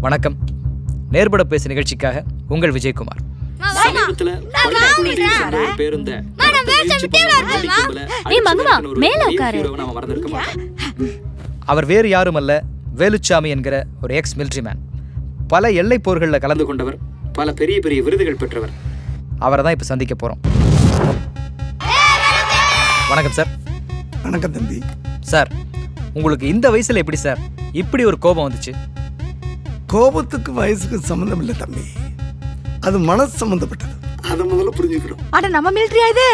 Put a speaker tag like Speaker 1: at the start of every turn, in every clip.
Speaker 1: வணக்கம். நேர்பட பேசு நிகழ்ச்சிக்காக உங்கள் விஜயகுமார். அவர் வேறு யாரும் அல்ல, வேலுச்சாமி என்கிற ஒரு எக்ஸ் மிலிட்ரி மேன். பல எல்லை போர்களில் கலந்து கொண்டவர், பல பெரிய பெரிய விருதுகள் பெற்றவர். அவரை தான் இப்போ சந்திக்க போகிறோம். வணக்கம் சார்.
Speaker 2: வணக்கம் தம்பி.
Speaker 1: சார், உங்களுக்கு இந்த வயசில் எப்படி சார் இப்படி ஒரு கோபம் வந்துச்சு?
Speaker 2: கோபத்துக்கு வயசுக்கு சம்மந்தம் இல்லை தம்பி, அது மனசு சம்பந்தப்பட்டது. அதை முதல்ல புரிஞ்சுக்கணும்.
Speaker 3: அட நம்ம மிலிட்டரியா இது?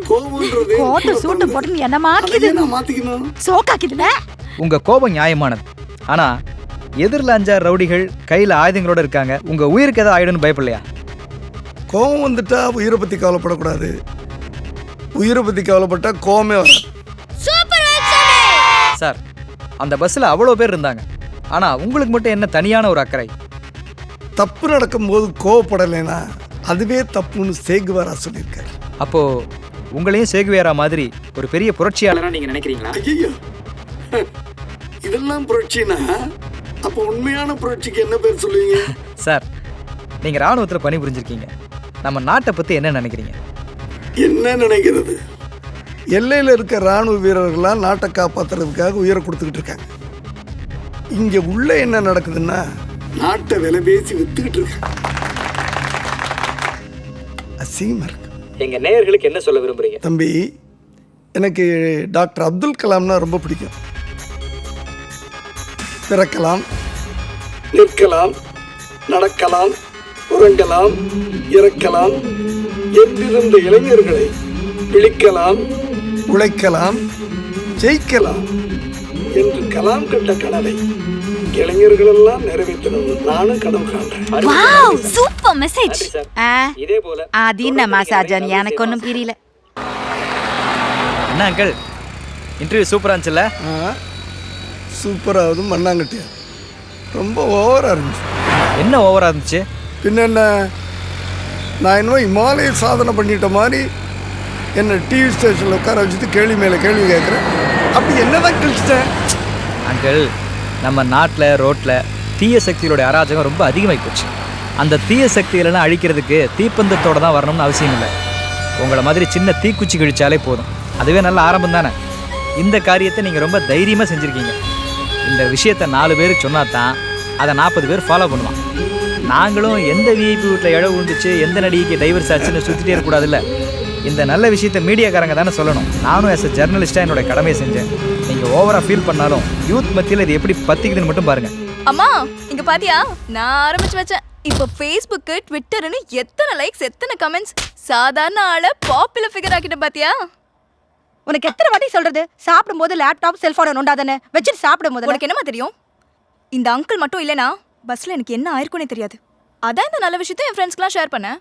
Speaker 2: கோபம்ன்றது
Speaker 3: கோட்டு சூட்டு போட்டு என்ன மாத்திக்குது,
Speaker 2: நான் மாத்திக்கணும்,
Speaker 3: சோக்காக்குதுல.
Speaker 1: உங்க கோபம் நியாயமானது. ஆனா எதிரில் 5 ரவுடிகள் கையில் ஆயுதங்களோட இருக்காங்க. உங்க உயிருக்கு ஏதாவது ஆயிடும்னு பயப்படலையா?
Speaker 2: கோபம் வந்துட்டா உயிரை பத்தி கவலைப்படக்கூடாது. உயிரை பத்தி கவலைப்பட்டா கோபமே வராது.
Speaker 1: சார், அந்த பஸ்ஸில் அவ்வளோ பேர் இருந்தாங்க. ஆனால் உங்களுக்கு மட்டும் என்ன தனியான ஒரு அக்கறை?
Speaker 2: தப்பு நடக்கும்போது கோவப்படலைன்னா அதுவே தப்புன்னு சேகுவாரா சொல்லியிருக்காரு.
Speaker 1: அப்போது உங்களையும் சேகுவேரா மாதிரி ஒரு பெரிய புரட்சியாளராக நீங்கள் நினைக்கிறீங்களா?
Speaker 2: ஐயோ, இதெல்லாம் புரட்சினா அப்போ உண்மையான புரட்சிக்கு என்ன பேர் சொல்லுவீங்க?
Speaker 1: சார், நீங்கள் இராணுவத்தில் பணிபுரிஞ்சிருக்கீங்க. நம்ம நாட்டை பற்றி என்ன நினைக்கிறீங்க?
Speaker 2: என்ன நினைக்கிறது? எல்லையில் இருக்க இராணுவ வீரர்கள்லாம் நாட்டை காப்பாற்றுறதுக்காக உயிரை கொடுத்துக்கிட்டு இருக்காங்க. இங்கே உள்ள என்ன நடக்குதுன்னா நாட்டை விலை பேசி வித்துக்கிட்டு இருக்காங்க. அசிங்கமா இருக்கு.
Speaker 1: எங்கள் நேயர்களுக்கு என்ன சொல்ல விரும்புகிறீங்க?
Speaker 2: தம்பி, எனக்கு டாக்டர் அப்துல் கலாம்னா ரொம்ப பிடிக்கும். பிறக்கலாம், நிற்கலாம், நடக்கலாம், உறங்கலாம், இறக்கலாம் என்றிருந்த இளைஞர்களை விழிக்கலாம், உழைக்கலாம், ஜெயிக்கலாம் என்று கலாம் கண்ட கனவை இளைஞர்கள் எல்லாம் நிறைவேற்றணும். நானும் கனவு காண்றேன்.
Speaker 3: Wow, super message.
Speaker 1: இதே போல
Speaker 3: அது என்ன மசாஜன், எனக்கு ஒன்றும் புரியல.
Speaker 1: என்ன அங்கிள், இன்டர்வியூ சூப்பராக இருந்துச்சுல்ல?
Speaker 2: சூப்பராகுது, மண்ணாங்கட்டியா ரொம்ப ஓவராக இருந்துச்சு.
Speaker 1: என்ன ஓவராக இருந்துச்சு?
Speaker 2: பின்ன என்ன, நான் இன்னும் இமாலய சாதனை பண்ணிட்ட மாதிரி என்னை டிவி ஸ்டேஷனில் உட்கார வச்சுட்டு கேள்வி மேலே கேள்வி கேட்குறேன். அப்படி என்னதான் கழிச்சிட்டேன்?
Speaker 1: அங்கிள், நம்ம நாட்டில் ரோட்டில் தீய சக்திகளுடைய அராஜகம் ரொம்ப அதிகமாகி போச்சு. அந்த தீய சக்திகளெல்லாம் அழிக்கிறதுக்கு தீப்பந்தத்தோடு தான் வரணும்னு அவசியம் இல்லை. உங்களை மாதிரி சின்ன தீக்குச்சி கழிச்சாலே போதும். அதுவே நல்ல ஆரம்பம் தானே. இந்த காரியத்தை நீங்கள் ரொம்ப தைரியமாக செஞ்சுருக்கீங்க. இந்த விஷயத்தை 4 பேருக்கு சொன்னா தான் அதை 40 பேர் ஃபாலோ பண்ணுவான். நாங்களும் எந்த விஐபி வீட்டில் இழவு உண்டுச்சு, எந்த நடிகைக்கு டைவர்ஸ் ஆச்சுன்னு சுற்றிட்டே இருக்கக்கூடாதுல்ல. இந்த நல்ல விஷயத்தை மீடியாக்காரங்க தானே சொல்லணும். நானும் ஆஸ் அ ஜெர்னலிஸ்டாக என்னோட கடமையை செஞ்சேன். நீங்கள் ஓவராக ஃபீல் பண்ணாலும் யூத் மத்தியில் இது எப்படி பற்றிக்குதுன்னு மட்டும் பாருங்கள்.
Speaker 4: அம்மா, இங்க பாத்தியா, நான் ஆரம்பிச்சு வச்சேன். இப்போ ஃபேஸ்புக்கு, ட்விட்டர்னு எத்தனை லைக்ஸ், எத்தனை கமெண்ட்ஸ். சாதாரண ஆளை பாப்புலர் ஃபிகர் ஆக்கிட்ட பாத்தியா?
Speaker 3: உனக்கு எத்தனை வாட்டி சொல்றது, சாப்பிடும்போது லேப்டாப் செல்போனை நோண்டாதானே வச்சுட்டு சாப்பிடும்போது.
Speaker 4: உனக்கு என்னமா தெரியும்? இந்த அங்கிள் மட்டும் இல்லைனா பஸ்ல எனக்கு என்ன ஆயிருக்குன்னே தெரியாது. அதான் இந்த நல்ல விஷயத்தை என் ஃப்ரெண்ட்ஸ்க்குலாம் ஷேர் பண்ணேன்.